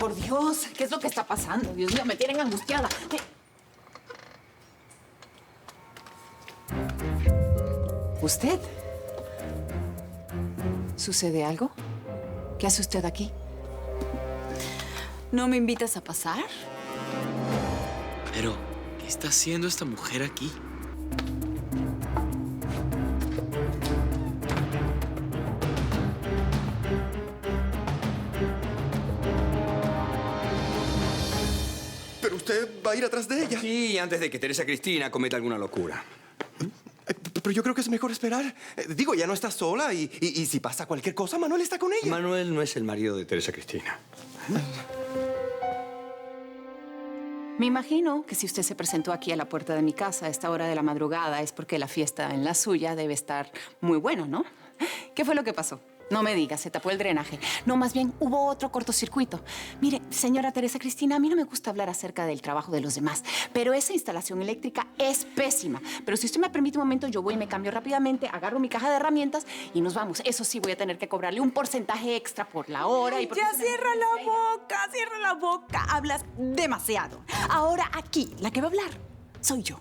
por Dios, ¿qué es lo que está pasando? Dios mío, me tienen angustiada. ¿Usted? ¿Sucede algo? ¿Qué hace usted aquí? ¿No me invitas a pasar? Pero, ¿qué está haciendo esta mujer aquí? Pero usted va a ir atrás de ella. Sí, antes de que Teresa Cristina cometa alguna locura. Pero yo creo que es mejor esperar. Digo, ya no está sola y si pasa cualquier cosa, Manuel está con ella. Manuel no es el marido de Teresa Cristina. Me imagino que si usted se presentó aquí a la puerta de mi casa a esta hora de la madrugada es porque la fiesta en la suya debe estar muy buena, ¿no? ¿Qué fue lo que pasó? No me diga, se tapó el drenaje. No, más bien hubo otro cortocircuito. Mire, señora Teresa Cristina, a mí no me gusta hablar acerca del trabajo de los demás, pero esa instalación eléctrica es pésima. Pero si usted me permite un momento, yo voy y me cambio rápidamente, agarro mi caja de herramientas y nos vamos. Eso sí, voy a tener que cobrarle un porcentaje extra por la hora y por... Ya cierra la boca. Hablas demasiado. Ahora aquí, la que va a hablar, soy yo.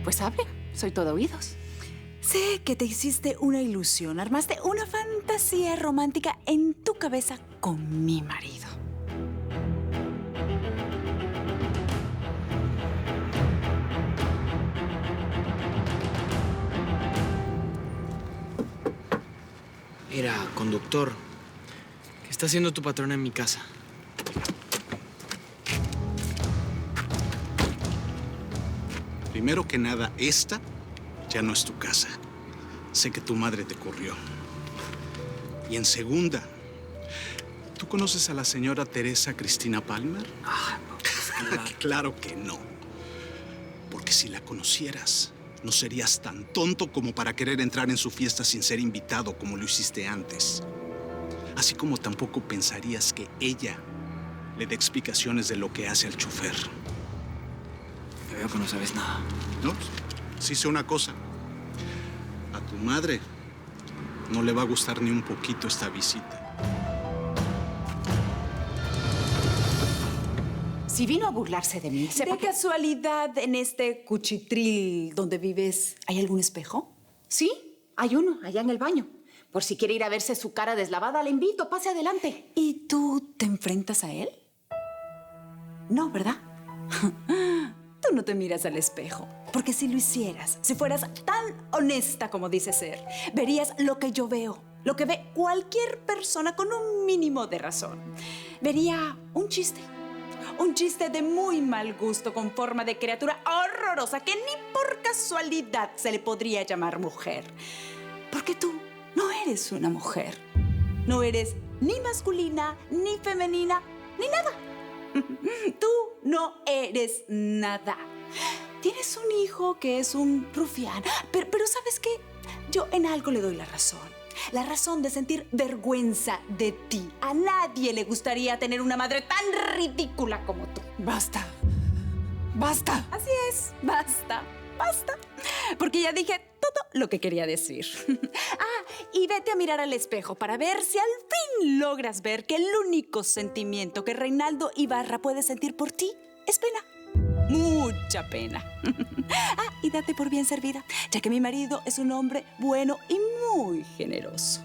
Pues hable, soy todo oídos. Sé que te hiciste una ilusión, armaste una fantasía romántica en tu cabeza con mi marido. Mira, conductor, ¿qué está haciendo tu patrona en mi casa? Primero que nada, esta ya no es tu casa. Sé que tu madre te corrió. Y en segunda, ¿tú conoces a la señora Teresa Cristina Palmer? Ah, no, pues Claro que no. Porque si la conocieras, no serías tan tonto como para querer entrar en su fiesta sin ser invitado como lo hiciste antes. Así como tampoco pensarías que ella le dé explicaciones de lo que hace al chofer. Te veo que no sabes nada. ¿No? Sí sé una cosa. A tu madre no le va a gustar ni un poquito esta visita. Si vino a burlarse de mí, sepa ¿De que... casualidad en este cuchitril donde vives hay algún espejo? Sí, hay uno allá en el baño. Por si quiere ir a verse su cara deslavada, le invito, pase adelante. ¿Y tú te enfrentas a él? No, ¿verdad? Tú no te miras al espejo. Porque si lo hicieras, si fueras tan honesta como dices ser, verías lo que yo veo, lo que ve cualquier persona con un mínimo de razón. Vería un chiste de muy mal gusto con forma de criatura horrorosa que ni por casualidad se le podría llamar mujer. Porque tú no eres una mujer. No eres ni masculina, ni femenina, ni nada. Tú no eres nada. Tienes un hijo que es un rufián, pero ¿sabes qué? Yo en algo le doy la razón. La razón de sentir vergüenza de ti. A nadie le gustaría tener una madre tan ridícula como tú. Basta. Basta. Así es, basta. Porque ya dije todo lo que quería decir. Y vete a mirar al espejo para ver si al fin logras ver que el único sentimiento que Reinaldo Ibarra puede sentir por ti es pena. Mucha pena. Y date por bien servida, ya que mi marido es un hombre bueno y muy generoso.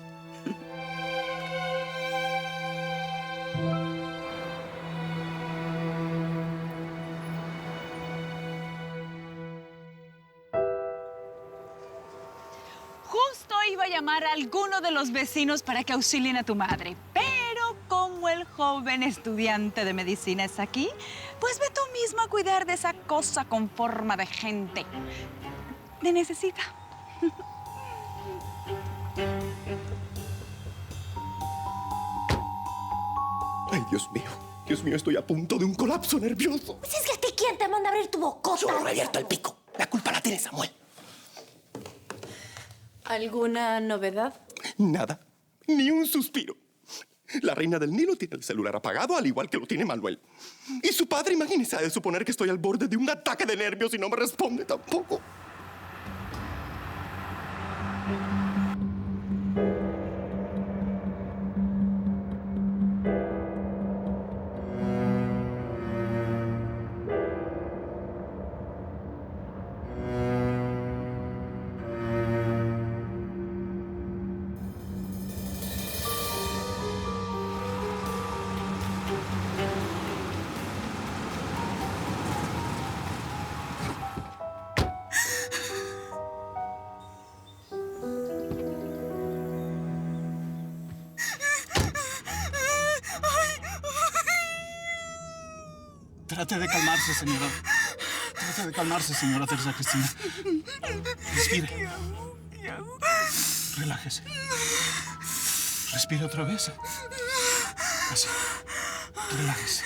Justo iba a llamar a alguno de los vecinos para que auxilien a tu madre, pero como el joven estudiante de medicina es aquí, pues ve tú mismo a cuidar de esa cosa con forma de gente. Me necesita. Ay, Dios mío, estoy a punto de un colapso nervioso. Pues es que a ti, ¿quién te manda a abrir tu bocota? Yo no he abierto el pico. La culpa la tiene Samuel. ¿Alguna novedad? Nada, ni un suspiro. La reina del Nilo tiene el celular apagado, al igual que lo tiene Manuel. Y su padre, imagínese, ha de suponer que estoy al borde de un ataque de nervios y no me responde tampoco. Trate de calmarse, señora. Trate de calmarse, señora Teresa Cristina. Respire. Relájese. Respire otra vez. Así. Relájese.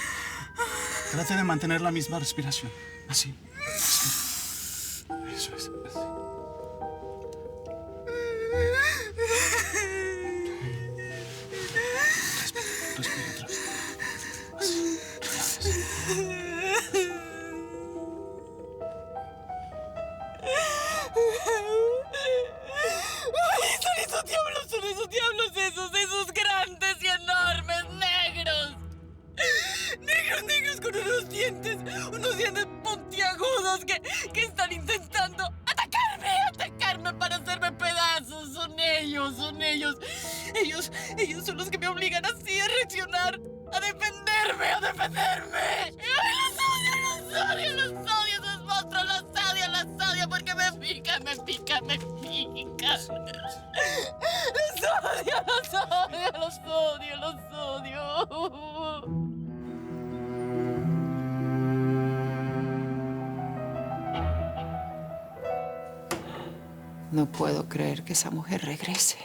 Trate de mantener la misma respiración. Así. Respire. Eso es. Así. Respire otra vez. Así. Relájese. Son esos diablos esos grandes y enormes negros. Negros con unos dientes puntiagudos que están intentando atacarme para hacerme pedazos. Son ellos. Ellos son los que me obligan así a reaccionar, a defenderme. ¡Ay, los odio, esos monstruos, los odio, porque me pican. Los odio. No puedo creer que esa mujer regrese.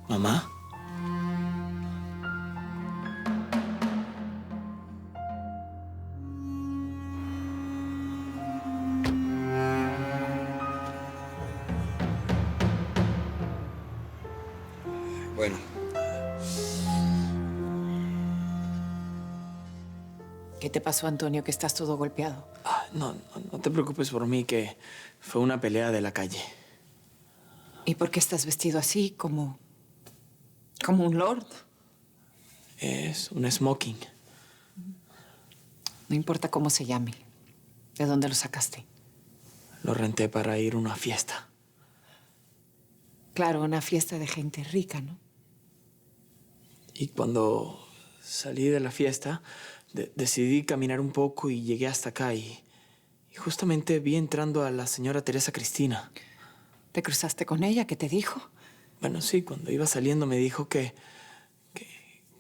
¿Mamá? Bueno, ¿Qué te pasó, Antonio, que estás todo golpeado? No te preocupes por mí, que fue una pelea de la calle. ¿Y por qué estás vestido así, como un lord? Es un smoking. No importa cómo se llame. ¿De dónde lo sacaste? Lo renté para ir a una fiesta. Claro, una fiesta de gente rica, ¿no? Y cuando salí de la fiesta, decidí caminar un poco y llegué hasta acá y justamente vi entrando a la señora Teresa Cristina. ¿Te cruzaste con ella? ¿Qué te dijo? Bueno, sí, cuando iba saliendo me dijo que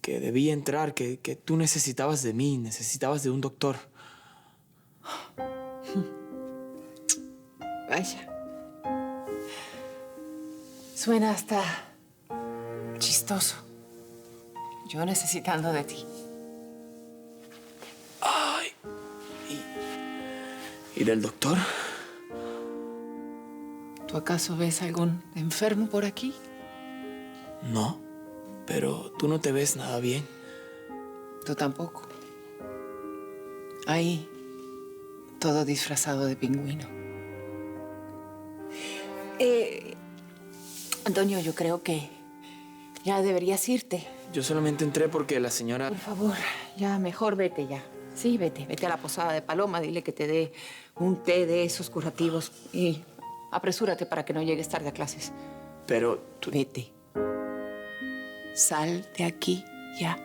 debía entrar, que tú necesitabas de mí, necesitabas de un doctor. Vaya. Suena hasta chistoso. Yo necesitando de ti. Ay. ¿Y del doctor? ¿Tú acaso ves algún enfermo por aquí? No, pero tú no te ves nada bien. Tú tampoco. Ahí, todo disfrazado de pingüino. Antonio, yo creo que ya deberías irte. Yo solamente entré porque la señora... Por favor, ya mejor vete ya. Sí, vete a la posada de Paloma, dile que te dé un té de esos curativos y apresúrate para que no llegues tarde a clases. Pero tú... Vete. Sal de aquí ya.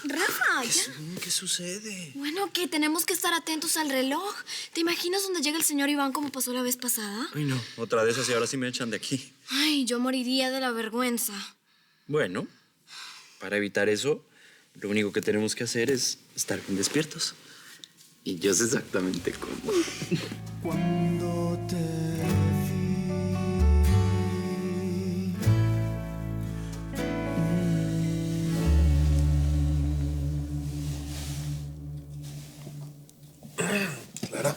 Rafa, ya. ¿Qué sucede? Bueno, que tenemos que estar atentos al reloj. ¿Te imaginas dónde llega el señor Iván como pasó la vez pasada? Ay, no. Otra de esas y ahora sí me echan de aquí. Ay, yo moriría de la vergüenza. Bueno, para evitar eso, lo único que tenemos que hacer es estar bien despiertos. Y yo sé exactamente cómo. Cuando te Clara.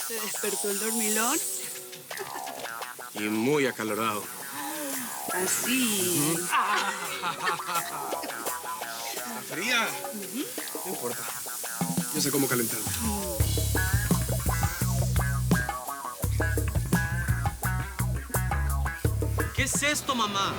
¿Se despertó el dormilón? Y muy acalorado. Así. ¿Está fría? No importa. Yo sé cómo calentarla. ¿Qué es esto, mamá?